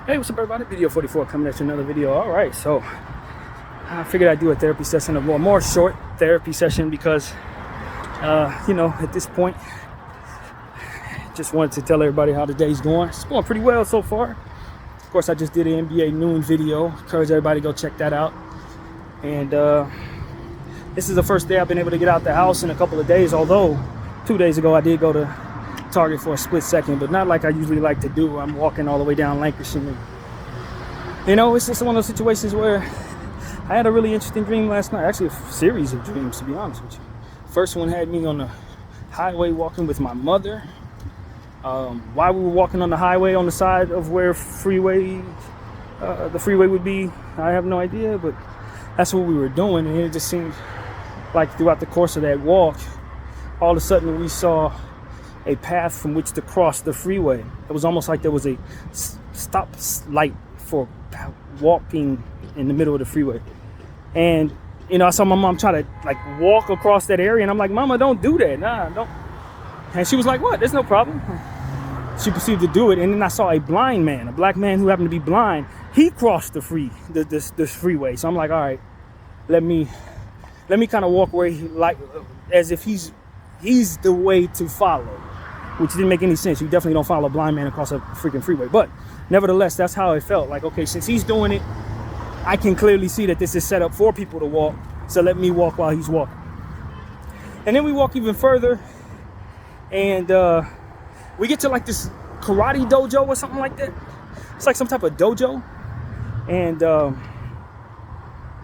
Hey, what's up everybody? Video 44 coming at you another video. All right, so I figured I'd do a therapy session, a more short therapy session because, at this point, just wanted to tell everybody how the day's going. It's going pretty well so far. Of course, I just did an NBA noon video. Encourage everybody to go check that out. And this is the first day I've been able to get out the house in a couple of days, although 2 days ago I did go to Target for a split second, but not like I usually like to do. I'm walking all the way down Lancashire. It's just one of those situations where I had a really interesting dream last night. Actually, a series of dreams, to be honest with you. First one had me on the highway walking with my mother. Why we were walking on the highway on the side of where the freeway would be, I have no idea, but that's what we were doing. And it just seemed like throughout the course of that walk, all of a sudden we saw a path from which to cross the freeway. It was almost like there was a stop light for walking in the middle of the freeway. And I saw my mom try to walk across that area, and I'm like, Mama, don't do that. Nah, don't. And she was like, what? There's no problem. She proceeded to do it, and then I saw a blind man, a black man who happened to be blind. He crossed the freeway. So I'm like, all right, let me kind of walk where as if he's the way to follow, which didn't make any sense. You definitely don't follow a blind man across a freaking freeway. But nevertheless, that's how it felt. Like, okay, since he's doing it, I can clearly see that this is set up for people to walk. So let me walk while he's walking. And then we walk even further, and we get to this karate dojo or something like that. It's like some type of dojo. And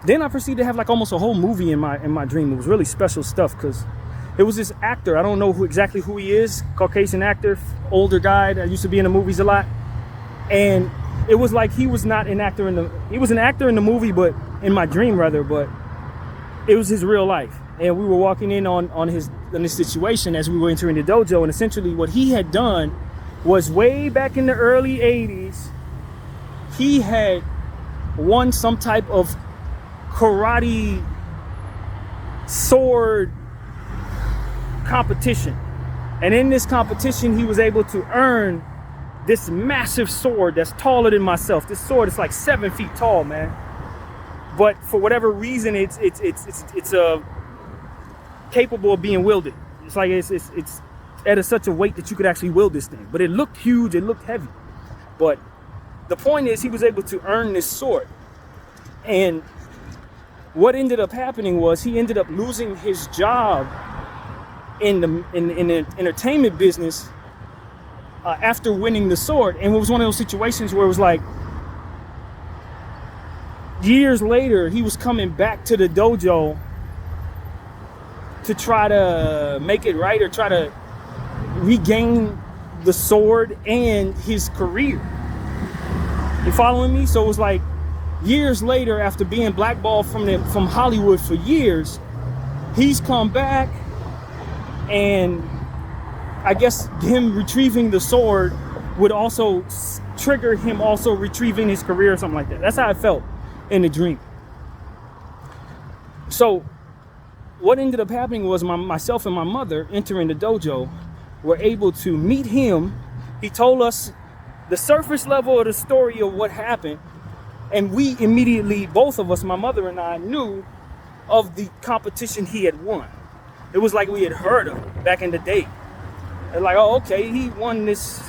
then I proceeded to have almost a whole movie in my dream. It was really special stuff because it was this actor. I don't know exactly who he is. Caucasian actor, older guy that used to be in the movies a lot. And it was like he was not an actor he was an actor in the movie, but in my dream rather, but it was his real life. And we were walking in on this situation as we were entering the dojo. And essentially what he had done was way back in the early 80s, he had won some type of karate sword competition, and in this competition he was able to earn this massive sword that's taller than myself. This sword is 7 feet tall, man, but for whatever reason it's capable of being wielded. It's at such a weight that you could actually wield this thing, but it looked huge, it looked heavy. But the point is, he was able to earn this sword, and what ended up happening was he ended up losing his job in the entertainment business after winning the sword. And it was one of those situations where it was years later he was coming back to the dojo to try to make it right, or try to regain the sword and his career. You following me? So it was years later, after being blackballed from Hollywood for years, he's come back. And I guess him retrieving the sword would also trigger him also retrieving his career or something like that. That's how I felt in the dream. So what ended up happening was myself and my mother entering the dojo were able to meet him. He told us the surface level of the story of what happened. And we immediately, both of us, my mother and I, knew of the competition he had won. It was like we had heard of it back in the day. They're like, oh, okay, he won this.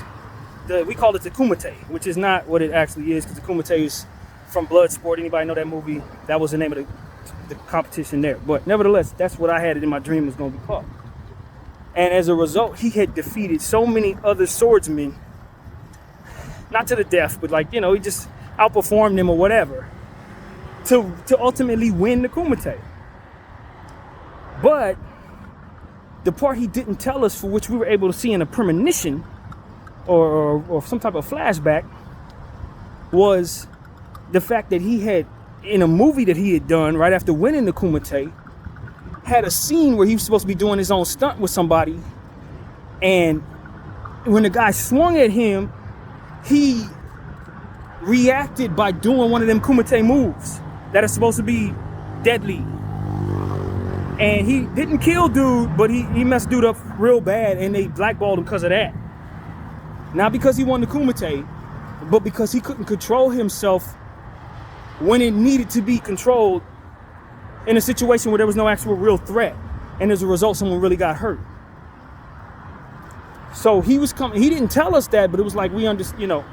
We call it the Kumite, which is not what it actually is, because the Kumite is from Bloodsport. Anybody know that movie? That was the name of the competition there. But nevertheless, that's what I had it in my dream was going to be called. And as a result, he had defeated so many other swordsmen, not to the death, but he just outperformed them or whatever, to ultimately win the Kumite. But the part he didn't tell us, for which we were able to see in a premonition or some type of flashback, was the fact that he had, in a movie that he had done right after winning the Kumite, had a scene where he was supposed to be doing his own stunt with somebody, and when the guy swung at him, he reacted by doing one of them Kumite moves that are supposed to be deadly. And he didn't kill dude, but he messed dude up real bad, and they blackballed him because of that. Not because he won the Kumite, but because he couldn't control himself when it needed to be controlled in a situation where there was no actual real threat, and as a result someone really got hurt. So he was coming, he didn't tell us that, but it was like we understood, you know,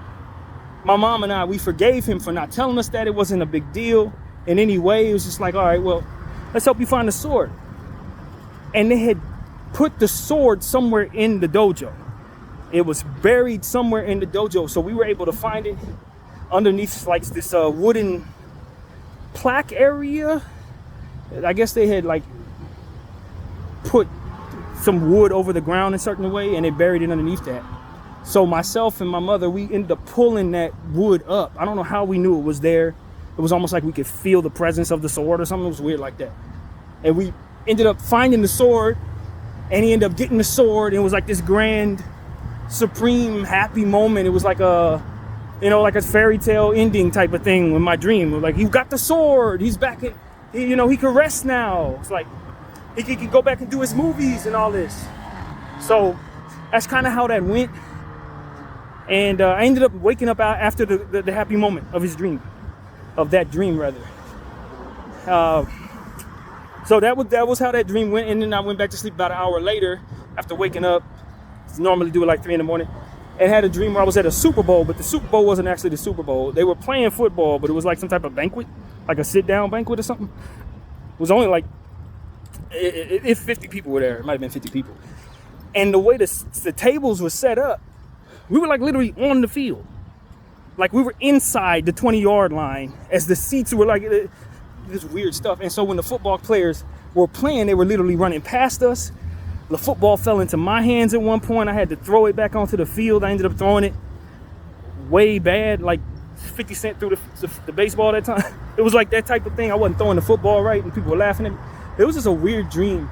my mom and I, we forgave him for not telling us that. It wasn't a big deal in any way. It was just like, all right, well, let's help you find the sword. And they had put the sword somewhere in the dojo. It was buried somewhere in the dojo, so we were able to find it underneath like this wooden plaque area. I guess they had like put some wood over the ground in a certain way, and they buried it underneath that. So myself and my mother, we ended up pulling that wood up. I don't know how we knew it was there. It was almost like we could feel the presence of the sword or something. It was weird like that. And we ended up finding the sword, and he ended up getting the sword, and it was like this grand, supreme, happy moment. It was like a, you know, like a fairy tale ending type of thing with my dream. Like, he got the sword, he's back, you know, he can rest now. It's like he could go back and do his movies and all this. So that's kind of how that went. And I ended up waking up after the happy moment of his dream, of that dream rather. So that was how that dream went. And then I went back to sleep about an hour later after waking up. Normally do it like 3 in the morning, and had a dream where I was at a Super Bowl, but the Super Bowl wasn't actually the Super Bowl. They were playing football, but it was like some type of banquet, like a sit-down banquet or something. It was only like, if 50 people were there, it might have been 50 people. And the way the tables were set up, we were like literally on the field. Like we were inside the 20-yard line as the seats were like this weird stuff. And so when the football players were playing, they were literally running past us. The football fell into my hands at one point. I had to throw it back onto the field. I ended up throwing it way bad, like 50 Cent threw the baseball that time. It was like that type of thing. I wasn't throwing the football right, and people were laughing at me. It was just a weird dream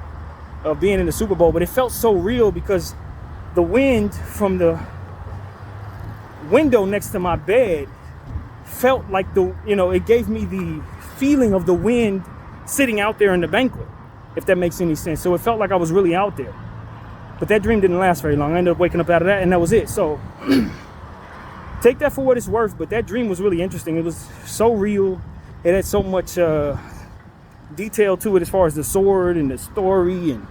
of being in the Super Bowl, but it felt so real because the wind from the window next to my bed felt like it gave me the feeling of the wind sitting out there in the banquet, if that makes any sense. So it felt like I was really out there. But that dream didn't last very long. I ended up waking up out of that, and that was it. So take that for what it's worth, but that dream was really interesting. It was so real. It had so much detail to it as far as the sword and the story and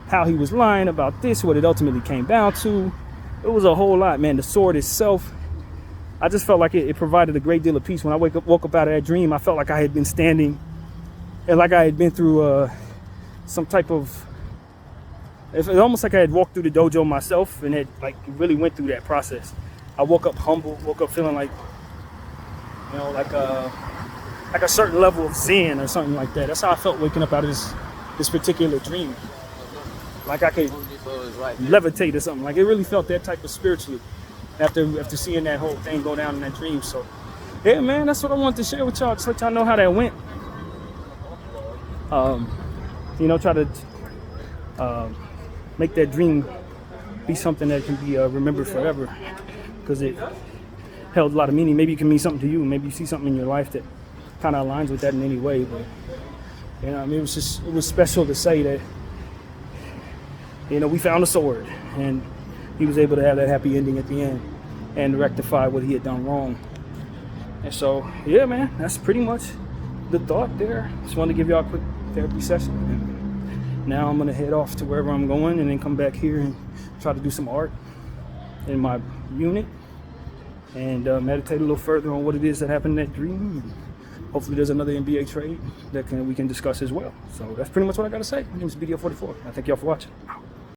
how he was lying about this, what it ultimately came down to. It was a whole lot, man. The sword itself, I just felt like it provided a great deal of peace. When I woke up out of that dream, I felt like I had been standing and like I had been through some type of, it's almost like I had walked through the dojo myself and had like really went through that process. I woke up humble, woke up feeling like, like a certain level of zen or something like that. That's how I felt waking up out of this particular dream. Like I could levitate or something. Like it really felt that type of spiritually after seeing that whole thing go down in that dream. So yeah, man, that's what I wanted to share with y'all. Just let y'all know how that went. Try to make that dream be something that can be remembered forever, because it held a lot of meaning. Maybe it can mean something to you. Maybe you see something in your life that kind of aligns with that in any way. But it was special to say that we found a sword and he was able to have that happy ending at the end and rectify what he had done wrong. And so yeah, man, that's pretty much the thought there. Just wanted to give y'all a quick therapy session. And now I'm gonna head off to wherever I'm going and then come back here and try to do some art in my unit and meditate a little further on what it is that happened in that dream. And hopefully there's another NBA trade that we can discuss as well. So that's pretty much what I gotta say. My name is BDF 44. I thank y'all for watching.